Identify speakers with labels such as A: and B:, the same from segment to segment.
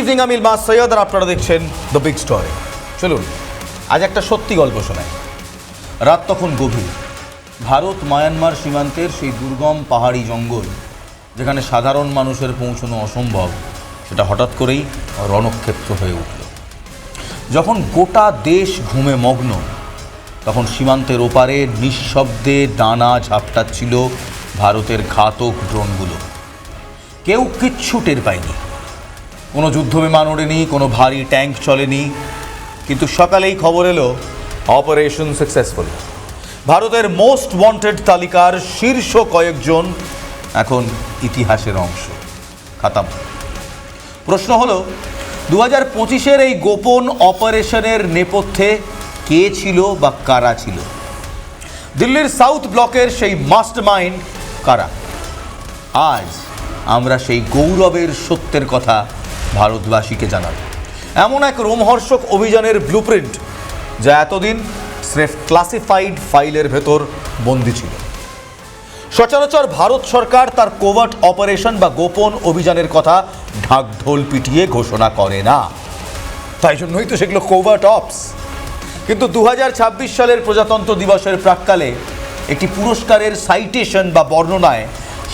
A: Evening, আমি ইলমাস সৈয়দ আর আপনারা দেখছেন দ্য বিগ স্টোরি। চলুন আজ একটা সত্যি গল্প শোনাই। রাত তখন গভীর। ভারত মায়ানমার সীমান্তের সেই দুর্গম পাহাড়ি জঙ্গল, যেখানে সাধারণ মানুষের পৌঁছানো অসম্ভব, সেটা হঠাৎ করেই রণক্ষেত্র হয়ে উঠল। যখন গোটা দেশ ঘুমে মগ্ন, তখন সীমান্তের ওপারে নিঃশব্দে ডানা ঝাপটাচ্ছিল ভারতের ঘাতক ড্রোনগুলো। কেউ কিচ্ছু টের পায়নি, কোনো যুদ্ধবিমান ওড়েনি, কোনো ভারী ট্যাঙ্ক চলেনি। কিন্তু সকালেই খবর এলো অপারেশন সাকসেসফুল। ভারতের মোস্ট ওয়ান্টেড তালিকার শীর্ষ কয়েকজন এখন ইতিহাসের অংশ। খাতাম। প্রশ্ন হলো, 2025-এর এই গোপন অপারেশনের নেপথ্যে কে ছিল বা কারা ছিল? দিল্লির সাউথ ব্লকের সেই মাস্টারমাইন্ড কারা? আজ আমরা সেই গৌরবের সত্যের কথা ভারতবাসীকে জানাব। এমন এক রোমহর্ষক অভিযানের ব্লুপ্রিন্ট, যা এতদিন স্রেফ ক্লাসিফাইড ফাইলের ভেতর বন্দী ছিল। সচরাচর ভারত সরকার তার কোভার্ট অপারেশন বা গোপন অভিযানের কথা ঢাকঢোল পিটিয়ে ঘোষণা করে না, তাই জন্যই তো সেগুলো কোভার্ট অপস। কিন্তু 2026 সালের প্রজাতন্ত্র দিবসের প্রাক্কালে একটি পুরস্কারের সাইটেশন বা বর্ণনায়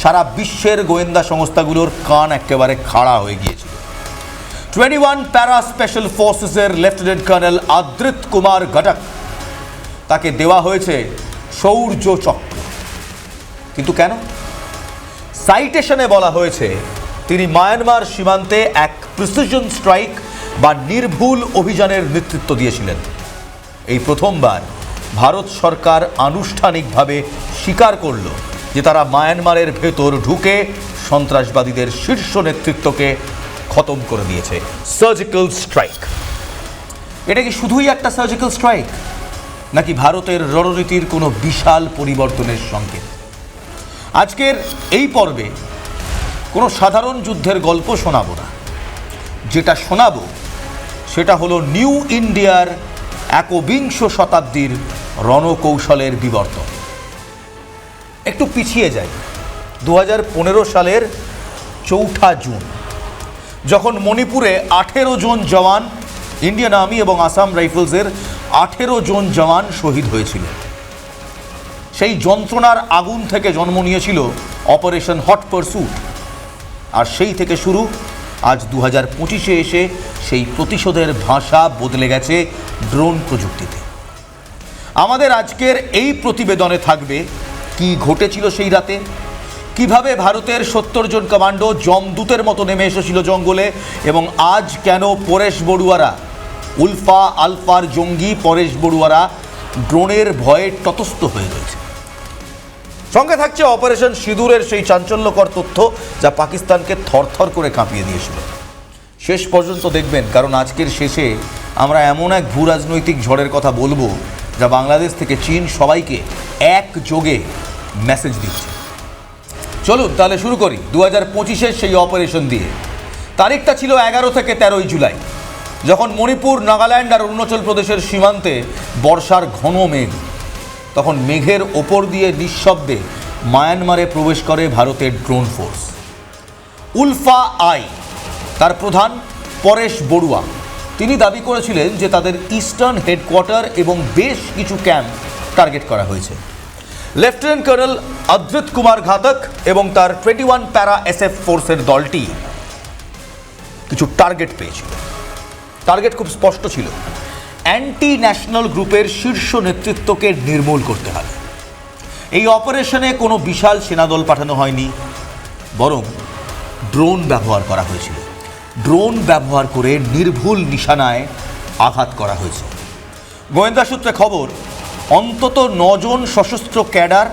A: সারা বিশ্বের গোয়েন্দা সংস্থাগুলোর কান একেবারে খাড়া হয়ে গিয়েছিল। 21 প্যারা স্পেশাল ফোর্সেসের লেফটেন্যান্ট কর্নেল আদ্রিত কুমার ঘটক, তাকে দেওয়া হয়েছে শৌর্য চক্র। কিন্তু কেন? সাইটেশনে বলা হয়েছে তিনি মায়ানমার সীমান্তে এক প্রিসিশন স্ট্রাইক বা নির্ভুল অভিযানের নেতৃত্ব দিয়েছিলেন। এই প্রথমবার ভারত সরকার আনুষ্ঠানিকভাবে স্বীকার করল যে তারা মায়ানমারের ভেতর ঢুকে সন্ত্রাসবাদীদের শীর্ষ নেতৃত্বকে খতম করে দিয়েছে। Surgical strike. এটা কি শুধুই একটা সার্জিক্যাল স্ট্রাইক, নাকি ভারতের রণনীতির কোনো বিশাল পরিবর্তনের সংকেত? আজকের এই পর্বে কোনো সাধারণ যুদ্ধের গল্প শোনাবো না। যেটা শোনাবো সেটা হলো নিউ ইন্ডিয়ার একবিংশ শতাব্দীর রণকৌশলের বিবর্তন। একটু পিছিয়ে যাই, 2015 সালের 4 জুন, যখন মণিপুরে 18 জন জওয়ান, ইন্ডিয়ান আর্মি এবং আসাম রাইফেলসের 18 জন জওয়ান শহীদ হয়েছিল। সেই যন্ত্রণার আগুন থেকে জন্ম নিয়েছিল অপারেশন হট পারস্যুট। আর সেই থেকে শুরু আজ 2025-এ এসে সেই প্রতিশোধের ভাষা বদলে গেছে ড্রোন প্রযুক্তিতে। আমাদের আজকের এই প্রতিবেদনে থাকবে কি ঘটেছিল সেই রাতে, কিভাবে ভারতের 70 জন কমান্ডো যমদূতের মতো নেমে এসেছিল জঙ্গলে, এবং আজ কেন পরেশ বড়ুয়ারা, উলফা আলফার জঙ্গি পরেশ বড়ুয়ারা ড্রোনের ভয়ে ততস্থ হয়ে রয়েছে। সঙ্গে থাকছে অপারেশন সিঁদুরের সেই চাঞ্চল্যকর তথ্য, যা পাকিস্তানকে থরথর করে কাঁপিয়ে দিয়েছিল। শেষ পর্যন্ত দেখবেন, কারণ আজকের শেষে আমরা এমন এক ভূ রাজনৈতিক ঝড়ের কথা বলবো, যা বাংলাদেশ থেকে চীন সবাইকে একযোগে মেসেজ দিচ্ছে। চলুন তাহলে শুরু করি 2025-এর সেই অপারেশন দিয়ে। তারিখটা ছিল 11 থেকে 13 জুলাই, যখন মণিপুর, নাগাল্যান্ড আর অরুণাচল প্রদেশের সীমান্তে বর্ষার ঘন মেঘ। তখন মেঘের ওপর দিয়ে নিঃশব্দে মায়ানমারে প্রবেশ করে ভারতের ড্রোন ফোর্স। উলফা আই, তার প্রধান পরেশ বড়ুয়া, তিনি দাবি করেছিলেন যে তাদের ইস্টার্ন হেডকোয়ার্টার এবং বেশ কিছু ক্যাম্প টার্গেট করা হয়েছে। লেফটেন্যান্ট কর্নেল আদ্রিত কুমার ঘাতক এবং তার 21 প্যারা এসএফ ফোর্সের দলটি কিছু টার্গেট পেয়েছিল। টার্গেট খুব স্পষ্ট ছিল, অ্যান্টি ন্যাশনাল গ্রুপের শীর্ষ নেতৃত্বকে নির্মূল করতে হবে। এই অপারেশনে কোনো বিশাল সেনাদল পাঠানো হয়নি, বরং ড্রোন ব্যবহার করা হয়েছিল। ড্রোন ব্যবহার করে নির্ভুল নিশানায় আঘাত করা হয়েছে। গোয়েন্দা সূত্রে খবর, অন্তত 9 জন সশস্ত্র ক্যাডার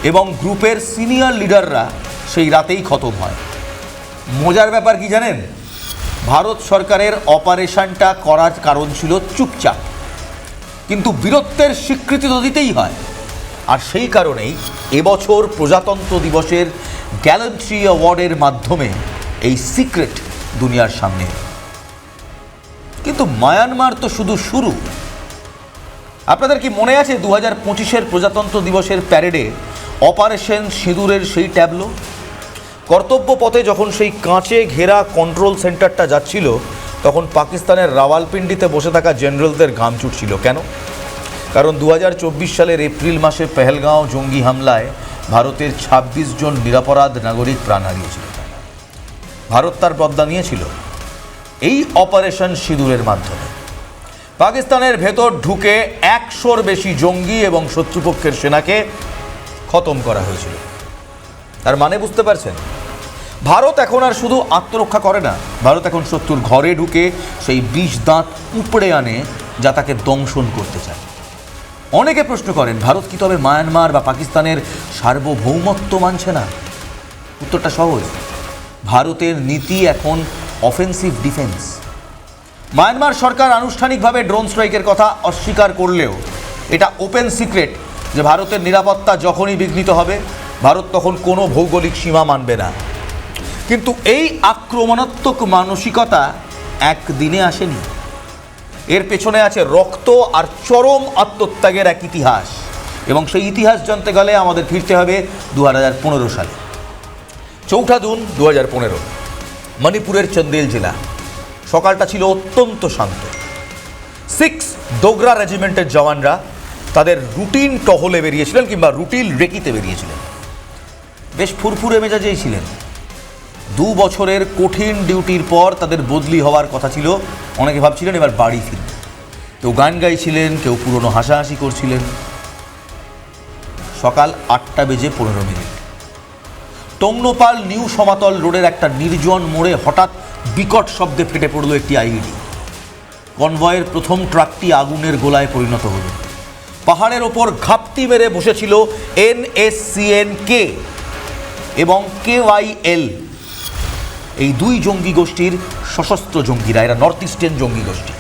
A: এবং গ্রুপের সিনিয়র লিডাররা সেই রাতেই খতম হয়। মজার ব্যাপার কি জানেন? ভারত সরকারের অপারেশনটা করার কারণ ছিল চুপচাপ, কিন্তু বীরত্বের স্বীকৃতি তো দিতেই হয়। আর সেই কারণেই এবছর প্রজাতন্ত্র দিবসের গ্যালান্ট্রি অ্যাওয়ার্ডের মাধ্যমে এই সিক্রেট দুনিয়ার সামনে। কিন্তু মায়ানমার তো শুধু শুরু। আপনাদের কি মনে আছে 2025-এর প্রজাতন্ত্র দিবসের প্যারেডে অপারেশন সিঁদুরের সেই ট্যাবলো? কর্তব্য পথে যখন সেই কাঁচে ঘেরা কন্ট্রোল সেন্টারটা যাচ্ছিল, তখন পাকিস্তানের রাওয়ালপিন্ডিতে বসে থাকা জেনারেলদের ঘাম ছুটছিল। কেন? কারণ 2024 সালের এপ্রিল মাসে পেহেলগাঁও জঙ্গি হামলায় ভারতের 26 জন নিরপরাধ নাগরিক প্রাণ হারিয়েছিল। ভারত তার বদলা নিয়েছিল এই অপারেশন সিঁদুরের মাধ্যমে। পাকিস্তানের ভেতর ঢুকে 100-র বেশি জঙ্গি এবং শত্রুপক্ষের সেনাকে খতম করা হয়েছিল। তার মানে বুঝতে পারছেন, ভারত এখন আর শুধু আত্মরক্ষা করে না, ভারত এখন শত্রুর ঘরে ঢুকে সেই বিষ দাঁত উপড়ে আনে যা তাকে দংশন করতে চায়। অনেকে প্রশ্ন করেন, ভারত কি তবে মায়ানমার বা পাকিস্তানের সার্বভৌমত্ব মানছে না? উত্তরটা সহজ, ভারতের নীতি এখন অফেন্সিভ ডিফেন্স। মায়ানমার সরকার আনুষ্ঠানিকভাবে ড্রোন স্ট্রাইকের কথা অস্বীকার করলেও এটা ওপেন সিক্রেট যে ভারতের নিরাপত্তা যখনই বিঘ্নিত হবে, ভারত তখন কোনো ভৌগোলিক সীমা মানবে না। কিন্তু এই আক্রমণাত্মক মানসিকতা একদিনে আসেনি, এর পেছনে আছে রক্ত আর চরম আত্মত্যাগের এক ইতিহাস। এবং সেই ইতিহাস জানতে গেলে আমাদের ফিরতে হবে 2015 সালে। 4 জুন 2015, মণিপুরের চন্দেল জেলা। সকালটা ছিল অত্যন্ত শান্ত। 6 ডোগরা রেজিমেন্টের জওয়ানরা তাদের রুটিন টহলে বেরিয়েছিলেন কিংবা রুটিন রেকিতে বেরিয়েছিলেন। বেশ ফুরফুরে মেজাজেই ছিলেন। 2 বছরের কঠিন ডিউটির পর তাদের বদলি হওয়ার কথা ছিল। অনেকে ভাবছিলেন এবার বাড়ি ফিরবে। কেউ গান গাইছিলেন, কেউ পুরনো হাসাহাসি করছিলেন। সকাল 8:15। টংনোপাল নিউ সমাতল রোডের একটা নির্জন মোড়ে হঠাৎ বিকট শব্দে ফেটে পড়ল একটি আইইডি। কনভয়ের প্রথম ট্রাকটি আগুনের গোলায় পরিণত হল। পাহাড়ের ওপর ঘাপটি মেরে বসেছিল NSCN-K এবং KYL, এই 2 জঙ্গি গোষ্ঠীর সশস্ত্র জঙ্গিরা। এরা নর্থ ইস্টার্ন জঙ্গি গোষ্ঠী।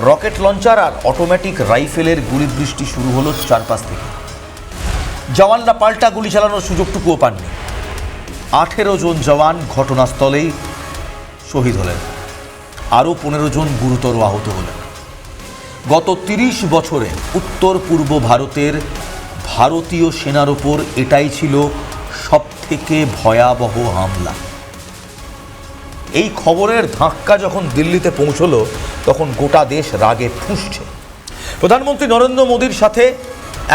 A: রকেট লঞ্চার আর অটোমেটিক রাইফেলের গুলিবৃষ্টি শুরু হলো চারপাশ থেকে। জওয়ানরা পাল্টা গুলি চালানোর সুযোগটুকুও পাননি। 18 জন জওয়ান ঘটনাস্থলেই শহীদ হলেন, আরও 15 জন গুরুতর আহত হলেন। গত 30 বছরে উত্তর পূর্ব ভারতের ভারতীয় সেনার ওপর এটাই ছিল সবথেকে ভয়াবহ হামলা। এই খবরের ধাক্কা যখন দিল্লিতে পৌঁছলো, তখন গোটা দেশ রাগে ফুঁসছে। প্রধানমন্ত্রী নরেন্দ্র মোদীর সাথে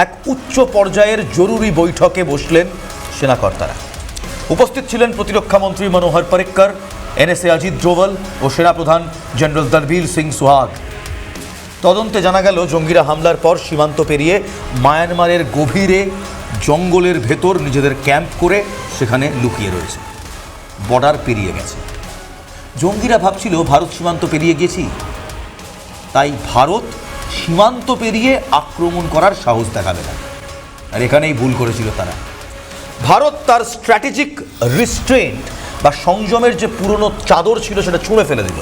A: এক উচ্চ পর্যায়ের জরুরি বৈঠকে বসলেন সেনাকর্তারা। উপস্থিত ছিলেন প্রতিরক্ষামন্ত্রী মনোহর পরিক্কর, NSA অজিত ডোভাল ও সেনাপ্রধান জেনারেল দলবীর সিং সুহাগ। তদন্তে জানা গেল, জঙ্গিরা হামলার পর সীমান্ত পেরিয়ে মায়ানমারের গভীরে জঙ্গলের ভেতর নিজেদের ক্যাম্প করে সেখানে লুকিয়ে রয়েছে। বর্ডার পেরিয়ে গেছে। জঙ্গিরা ভাবছিল ভারত সীমান্ত পেরিয়ে গেছি, তাই ভারত সীমান্ত পেরিয়ে আক্রমণ করার সাহস দেখাবে না। আর এখানেই ভুল করেছিল তারা। ভারত তার স্ট্র্যাটেজিক রিস্ট্রেন্ট বা সংযমের যে পুরনো চাদর ছিল সেটা ছুঁড়ে ফেলে দিল।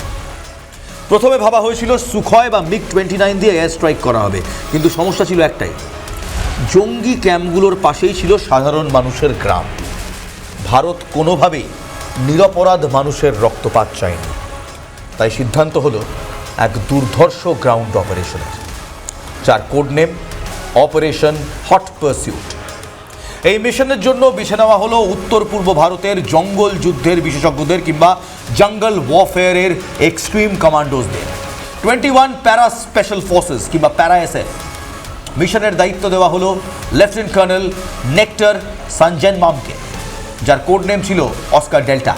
A: প্রথমে ভাবা হয়েছিল সুখয় বা MiG-29 দিয়ে এয়ার স্ট্রাইক করা হবে, কিন্তু সমস্যা ছিল একটাই, জঙ্গি ক্যাম্পগুলোর পাশেই ছিল সাধারণ মানুষের গ্রাম। ভারত কোনোভাবেই নিরপরাধ মানুষের রক্তপাত চায়নি। তাই সিদ্ধান্ত হলো এক দুর্ধর্ষ গ্রাউন্ড অপারেশনের, যার code name operation hot pursuit. এই মিশনের জন্য বেছে নেওয়া হলো উত্তর পূর্ব ভারতের জঙ্গল যুদ্ধের বিশেষজ্ঞদের কিংবা জঙ্গল ওয়ারফেয়ারের এক্সট্রিম কমান্ডোসদের। 21 প্যারা স্পেশাল ফোর্সেস কিংবা প্যারা SF। মিশনের দায়িত্ব দেওয়া হলো লেফটেন্যান্ট কর্নেল নেক্টর সানজেনমামকে, যার কোড নেম ছিল অস্কার ডেল্টা।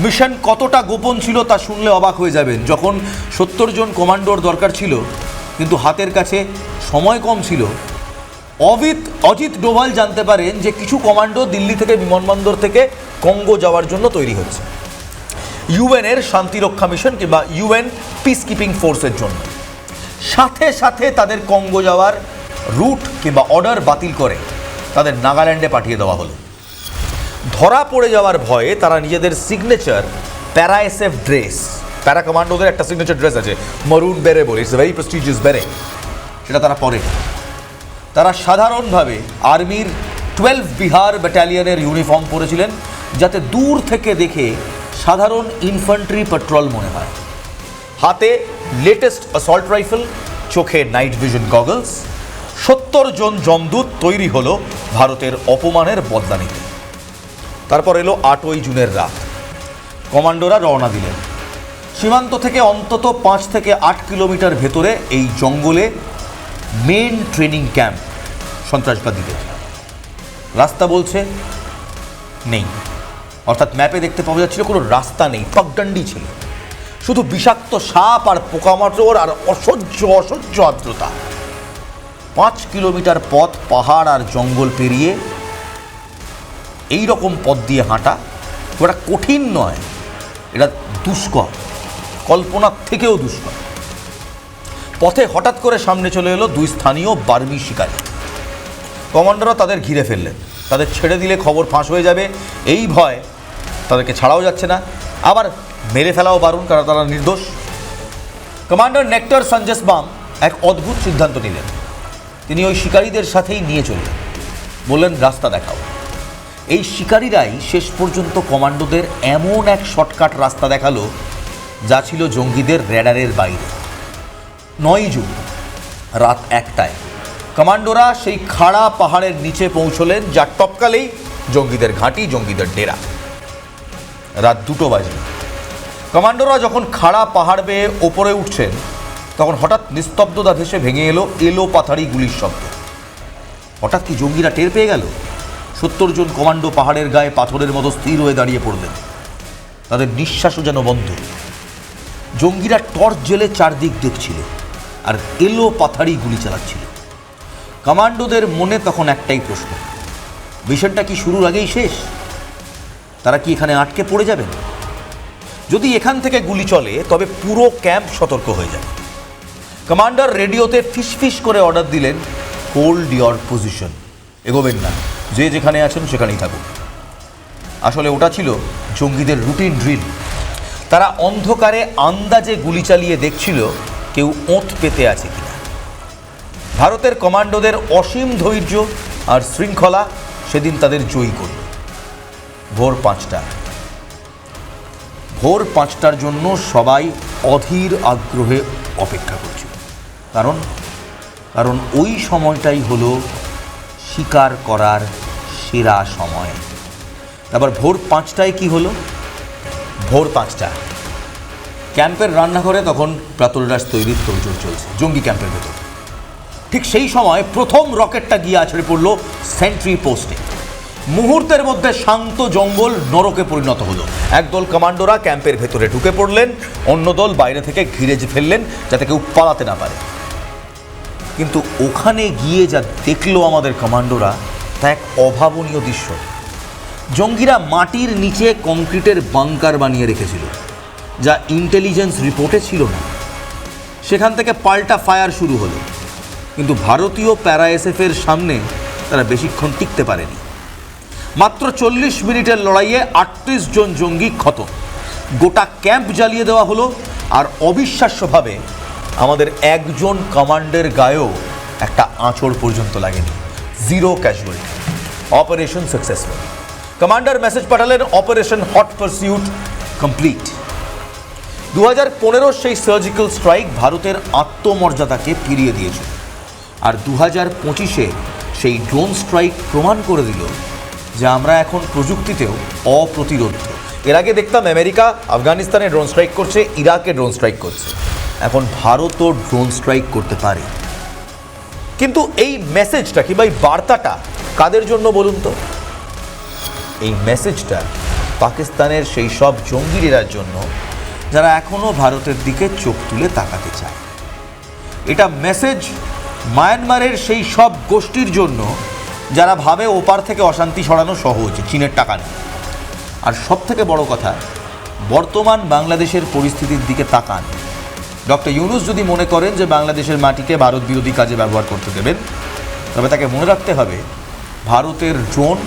A: মিশন কতটা গোপন ছিল তা শুনলে অবাক হয়ে যাবেন। যখন 70 জন কমান্ডোর দরকার ছিল, কিন্তু হাতের কাছে সময় কম ছিল, অজিত ডোভাল জানতে পারেন যে কিছু কমান্ডো দিল্লি থেকে বিমানবন্দর থেকে কঙ্গো যাওয়ার জন্য তৈরি হচ্ছে, UN-এর শান্তিরক্ষা মিশন কিংবা UN পিস কিপিং ফোর্সের জন্য। সাথে সাথে তাদের কঙ্গো যাওয়ার রুট কিংবা অর্ডার বাতিল করে তাদের নাগাল্যান্ডে পাঠিয়ে দেওয়া হলো। ধরা পড়ে যাওয়ার ভয়ে তারা নিজেদের সিগনেচার প্যারা SF ড্রেস, প্যারা কমান্ডোদের একটা সিগনেচার ড্রেস আছে মরুন বেরে বলে, ইটস এ ভেরি প্রেস্টিজিয়াস বেরে, সেটা তারা পরে। তারা সাধারণভাবে আর্মির 12 বিহার ব্যাটালিয়নের ইউনিফর্ম পরেছিলেন, যাতে দূর থেকে দেখে সাধারণ ইনফ্যান্ট্রি পেট্রোল মনে হয়। হাতে লেটেস্ট অ্যাসল্ট রাইফেল, চোখে নাইট ভিশন গগলস। 70 জন যমদূত তৈরি হলো ভারতের অপমানের বদলা নিতে। তারপর এলো 8ই জুনের রাত। কমান্ডোরা রওনা দিলেন। সীমান্ত থেকে অন্তত 5 থেকে 8 কিলোমিটার ভেতরে এই জঙ্গলে মেন ট্রেনিং ক্যাম্প সন্ত্রাসবাদীদের। রাস্তা বলছে নেই, অর্থাৎ ম্যাপে দেখতে পাওয়া যাচ্ছিল কোনো রাস্তা নেই, পাকডান্ডি ছিল, শুধু বিষাক্ত সাপ আর পোকামাকড় আর অসহ্য আর্দ্রতা। 5 কিলোমিটার পথ পাহাড় আর জঙ্গল পেরিয়ে এই রকম পথ দিয়ে হাঁটা ওটা কঠিন নয়, এটা দুষ্কর, কল্পনার থেকেও দুষ্কর। পথে হঠাৎ করে সামনে চলে এলো 2 স্থানীয় বার্মি শিকারী। কমান্ডাররা তাদের ঘিরে ফেললেন। তাদের ছেড়ে দিলে খবর ফাঁস হয়ে যাবে, এই ভয় তাদেরকে ছাড়াও যাচ্ছে না, আবার মেরে ফেলাও বারণ, কারণ তারা নির্দোষ। কমান্ডার নেক্টর সঞ্জেসবাম এক অদ্ভুত সিদ্ধান্ত নিলেন। তিনি ওই শিকারীদের সাথেই নিয়ে চললেন, বললেন রাস্তা দেখাও। এই শিকারীরাই শেষ পর্যন্ত কমান্ডোদের এমন এক শর্টকাট রাস্তা দেখালো যা ছিল জঙ্গিদের র্যাডারের বাইরে। 9 জুন রাত 1টায় কমান্ডোরা সেই খাড়া পাহাড়ের নিচে পৌঁছলেন, যার টপকালেই জঙ্গিদের ঘাঁটি, জঙ্গিদের ডেরা। রাত 2টো বাজে। কমান্ডোরা যখন খাড়া পাহাড় বেয়ে ওপরে উঠছেন তখন হঠাৎ নিস্তব্ধতা ভেসে ভেঙে এলো পাথারি গুলির শব্দ। হঠাৎ কি জঙ্গিরা টের পেয়ে গেল? 70 জন কমান্ডো পাহাড়ের গায়ে পাথরের মতো স্থির হয়ে দাঁড়িয়ে পড়লেন, তাদের নিঃশ্বাসও যেন বন্ধ। জঙ্গিরা টর্চ জেলে চারদিক দেখছিল আর পাথারি গুলি চালাচ্ছিল। কমান্ডোদের মনে তখন একটাই প্রশ্ন, মিশনটা কি শুরুর আগেই শেষ? তারা কি এখানে আটকে পড়ে যাবেন? যদি এখান থেকে গুলি চলে তবে পুরো ক্যাম্প সতর্ক হয়ে যাবে। কমান্ডার রেডিওতে ফিসফিস করে অর্ডার দিলেন, হোল্ড ইয়র পজিশন, এগোবেন না, যে যেখানে আছেন সেখানেই থাকুন। আসলে ওটা ছিল জঙ্গিদের রুটিন ড্রিল। তারা অন্ধকারে আন্দাজে গুলি চালিয়ে দেখছিল কেউ ওঁত পেতে আছে কিনা। ভারতের কমান্ডোদের অসীম ধৈর্য আর শৃঙ্খলা সেদিন তাদের জয়ী করল। ভোর 5টা। ভোর 5টার জন্য সবাই অধীর আগ্রহে অপেক্ষা করছিল, কারণ ওই সময়টাই হলো শিকার করার সেরা সময়। তারপর ভোর 5টায় কি হলো? ভোর 5টা ক্যাম্পের রান্নাঘরে তখন প্রাতরাশ তৈরির তোড়জোড় চলছে জঙ্গি ক্যাম্পের ভেতর। ঠিক সেই সময় প্রথম রকেটটা গিয়ে আছড়ে পড়ল সেন্ট্রি পোস্টে। মুহূর্তের মধ্যে শান্ত জঙ্গল নরকে পরিণত হলো। একদল কমান্ডোরা ক্যাম্পের ভেতরে ঢুকে পড়লেন, অন্য দল বাইরে থেকে ঘিরে ফেললেন যাতে কেউ পালাতে না পারে। কিন্তু ওখানে গিয়ে যা দেখলো আমাদের কমান্ডোরা তা এক অভাবনীয় দৃশ্য। জঙ্গিরা মাটির নিচে কংক্রিটের বাংকার বানিয়ে রেখেছিল, যা ইন্টেলিজেন্স রিপোর্টে ছিল না। সেখান থেকে পাল্টা ফায়ার শুরু হলো, কিন্তু ভারতীয় প্যারা এসএফের সামনে তারা বেশিক্ষণ টিকতে পারেনি। মাত্র 40 মিনিটের লড়াইয়ে 38 জন জঙ্গি খতম। গোটা ক্যাম্প জ্বালিয়ে দেওয়া হলো, আর অবিশ্বাস্যভাবে আমাদের একজন কমান্ডের গায়েও একটা আঁচড় পর্যন্ত লাগেনি। 0 casualty. Operation successful. Commander message পাঠালেন, অপারেশন হট পারসিউট কমপ্লিট। 2015 সেই সার্জিক্যাল স্ট্রাইক ভারতের আত্মমর্যাদাকে ফিরিয়ে দিয়েছিল, আর 2025-এ সেই ড্রোন স্ট্রাইক প্রমাণ করে দিল যে আমরা এখন প্রযুক্তিতেও অপ্রতিরোধ্য। এর আগে দেখতাম আমেরিকা আফগানিস্তানে ড্রোন স্ট্রাইক করছে, ইরাকে ড্রোন স্ট্রাইক করছে, এখন ভারতও ড্রোন স্ট্রাইক করতে পারে। কিন্তু এই মেসেজটা কিংবা এই বার্তাটা কাদের জন্য বলুন তো? এই মেসেজটা পাকিস্তানের সেই সব জঙ্গিদের জন্য যারা এখনও ভারতের দিকে চোখ তুলে তাকাতে চায়। এটা মেসেজ মায়ানমারের সেই সব গোষ্ঠীর জন্য যারা ভাবে ওপার থেকে অশান্তি সরানো সহজ, চীনের টাকা নেই। আর সব থেকে বড় কথা, বর্তমান বাংলাদেশের পরিস্থিতির দিকে তাকান। ডক্টর ইউনূস যদি মনে করেন যে বাংলাদেশের মাটিকে ভারত বিরোধী কাজে ব্যবহার করতে দেবেন, তবে তাকে মনে রাখতে হবে ভারতের ড্রোন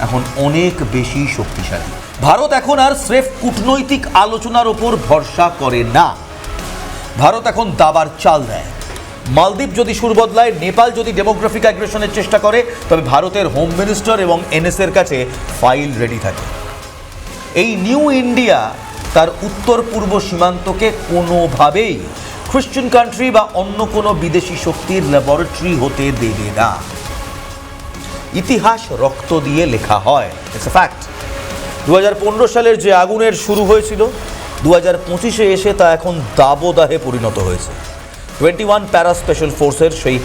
A: এখন অনেক বেশি শক্তিশালী। ভারত এখন আর স্রেফ কূটনৈতিক আলোচনার ওপর ভরসা করে না, ভারত এখন দাবার চাল দেয়। মালদ্বীপ যদি সুর বদলায়, নেপাল যদি ডেমোগ্রাফিক অ্যাগ্রেশনের চেষ্টা করে, তবে ভারতের হোম মিনিস্টার এবং এনএসএর কাছে ফাইল রেডি থাকে। এই নিউ ইন্ডিয়া তার উত্তর পূর্ব সীমান্তকে কোনোভাবেই খ্রিশ্চান কান্ট্রি বা অন্য কোনো বিদেশি শক্তির ল্যাবরেটরি হতে দেবে না। ইতিহাস রক্ত দিয়ে লেখা হয়, ইটস এ ফ্যাক্ট। 2015 সালের যে আগুনের শুরু হয়েছিল, 2025-এ এসে তা এখন দাবদাহে পরিণত হয়েছে। 21 প্যারা স্পেশাল ফোর্সের সেই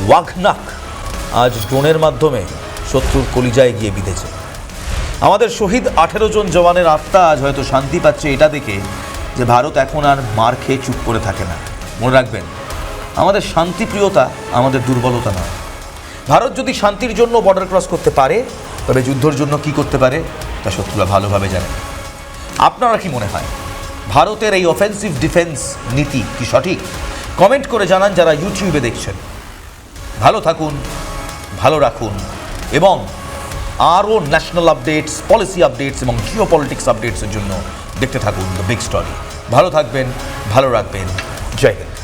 A: ওয়াঘনাক আজ ড্রোনের মাধ্যমে শত্রুর কলিজায় গিয়ে বিঁধেছে। আমাদের শহীদ 18 জন জওয়ানের আত্মা আজ হয়তো শান্তি পাচ্ছে এটা দেখে যে ভারত এখন আর মার খেয়ে চুপ করে থাকে না। মনে রাখবেন, আমাদের শান্তিপ্রিয়তা আমাদের দুর্বলতা নয়। ভারত যদি শান্তির জন্য বর্ডার ক্রস করতে পারে, তবে যুদ্ধের জন্য কি করতে পারে তা শত্রুরা ভালোভাবে জানে। আপনারা কি মনে হয় ভারতের এই অফেন্সিভ ডিফেন্স নীতি কি সঠিক? কমেন্ট করে জানান যারা ইউটিউবে দেখছেন। ভালো থাকুন, ভালো রাখুন এবং আরও ন্যাশনাল আপডেটস, পলিসি আপডেটস এবং জিও পলিটিক্স আপডেটসের জন্য দেখতে থাকুন দ্য বিগ স্টোরি। ভালো থাকবেন, ভালো রাখবেন। জয় হিন্দ।